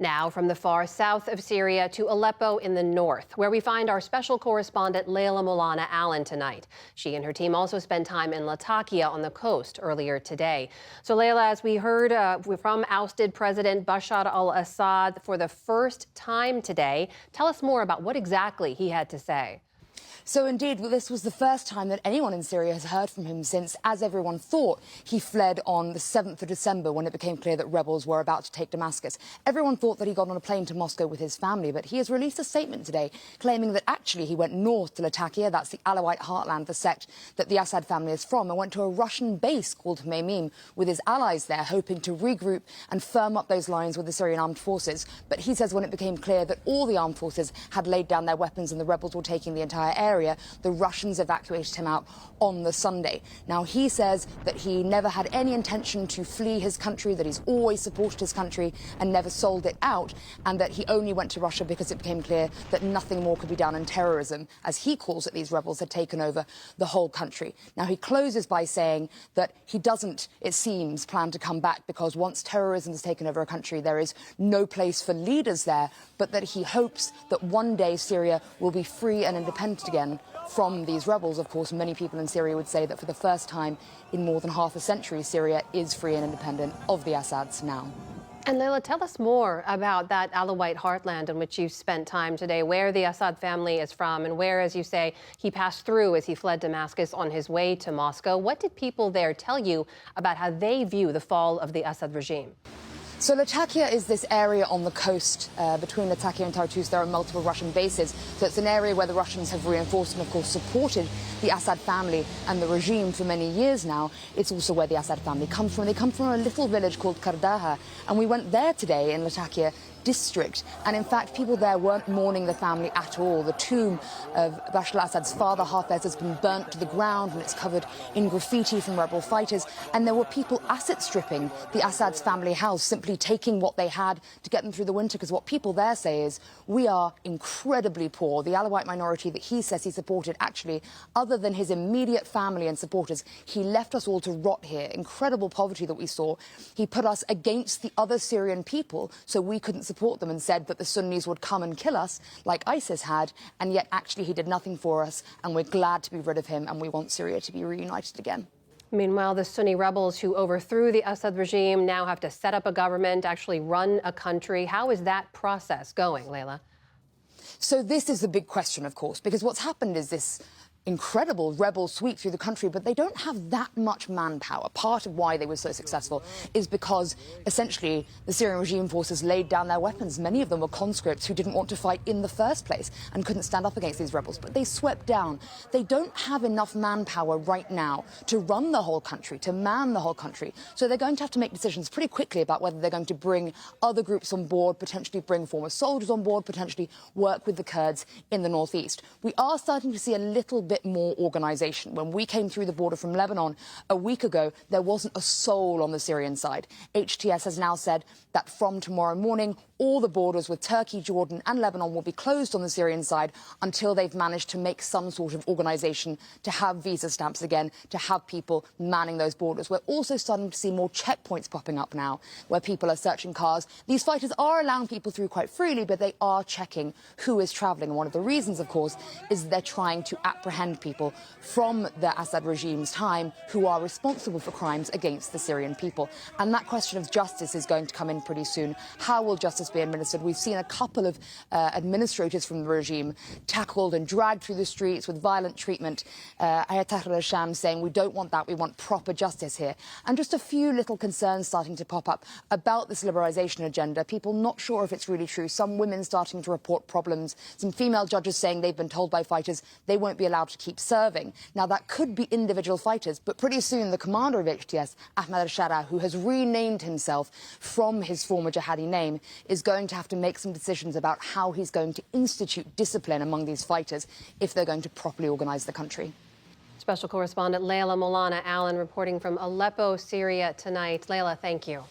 Now from the far south of Syria to Aleppo in the north, where we find our special correspondent Leila Moulana Allen tonight. She and her team also spent time in Latakia on the coast earlier today. So Leila, as we heard from ousted President Bashar al-Assad for the first time today, tell us more about what exactly he had to say. So indeed, this was the first time that anyone in Syria has heard from him since, as everyone thought, he fled on the 7th of December when it became clear that rebels were about to take Damascus. Everyone thought that he got on a plane to Moscow with his family, but he has released a statement today claiming that actually he went north to Latakia, that's the Alawite heartland, the sect that the Assad family is from, and went to a Russian base called Hmeimim with his allies there, hoping to regroup and firm up those lines with the Syrian armed forces. But he says when it became clear that all the armed forces had laid down their weapons and the rebels were taking the entire area, the Russians evacuated him out on the Sunday. Now, he says that he never had any intention to flee his country, that he's always supported his country and never sold it out, and that he only went to Russia because it became clear that nothing more could be done, and terrorism, as he calls it, these rebels had taken over the whole country. Now, he closes by saying that he doesn't, it seems, plan to come back because once terrorism has taken over a country, there is no place for leaders there, but that he hopes that one day Syria will be free and independent again from these rebels. Of course, many people in Syria would say that for the first time in more than half a century, Syria is free and independent of the Assads now. And Leila, tell us more about that Alawite heartland in which you spent time today, where the Assad family is from and where, as you say, he passed through as he fled Damascus on his way to Moscow. What did people there tell you about how they view the fall of the Assad regime? So Latakia is this area on the coast between Latakia and Tartus. There are multiple Russian bases. So it's an area where the Russians have reinforced and, of course, supported the Assad family and the regime for many years now. It's also where the Assad family comes from. They come from a little village called Kardaha. And we went there today in Latakia district. And in fact, people there weren't mourning the family at all. The tomb of Bashar al-Assad's father, Hafez, has been burnt to the ground and it's covered in graffiti from rebel fighters. And there were people asset stripping the Assad's family house, simply taking what they had to get them through the winter. Because what people there say is, we are incredibly poor. The Alawite minority that he says he supported, actually, other than his immediate family and supporters, he left us all to rot here. Incredible poverty that we saw. He put us against the other Syrian people so we couldn't support them, and said that the Sunnis would come and kill us like ISIS had, and yet actually he did nothing for us, and we're glad to be rid of him, and we want Syria to be reunited again. Meanwhile, the Sunni rebels who overthrew the Assad regime now have to set up a government, actually run a country. How is that process going, Leila? So this is the big question, of course, because what's happened is this incredible rebel sweep through the country, but they don't have that much manpower. Part of why they were so successful is because, essentially, the Syrian regime forces laid down their weapons. Many of them were conscripts who didn't want to fight in the first place and couldn't stand up against these rebels, but they swept down. They don't have enough manpower right now to run the whole country, to man the whole country. So they're going to have to make decisions pretty quickly about whether they're going to bring other groups on board, potentially bring former soldiers on board, potentially work with the Kurds in the northeast. We are starting to see a little bit more organisation. When we came through the border from Lebanon a week ago, there wasn't a soul on the Syrian side. HTS has now said that from tomorrow morning, all the borders with Turkey, Jordan and Lebanon will be closed on the Syrian side until they've managed to make some sort of organisation to have visa stamps again, to have people manning those borders. We're also starting to see more checkpoints popping up now, where people are searching cars. These fighters are allowing people through quite freely, but they are checking who is travelling. And one of the reasons, of course, is they're trying to apprehend people from the Assad regime's time who are responsible for crimes against the Syrian people. And that question of justice is going to come in pretty soon. How will justice be administered? We've seen a couple of administrators from the regime tackled and dragged through the streets with violent treatment. Ayatollah al-Sham saying, we don't want that, we want proper justice here. And just a few little concerns starting to pop up about this liberalisation agenda. People not sure if it's really true. Some women starting to report problems. Some female judges saying they've been told by fighters they won't be allowed to keep serving. Now, that could be individual fighters, but pretty soon the commander of HTS, Ahmed al-Shara, who has renamed himself from his former jihadi name, is going to have to make some decisions about how he's going to institute discipline among these fighters if they're going to properly organise the country. Special correspondent Leila Moulana Allen reporting from Aleppo, Syria tonight. Leila, thank you.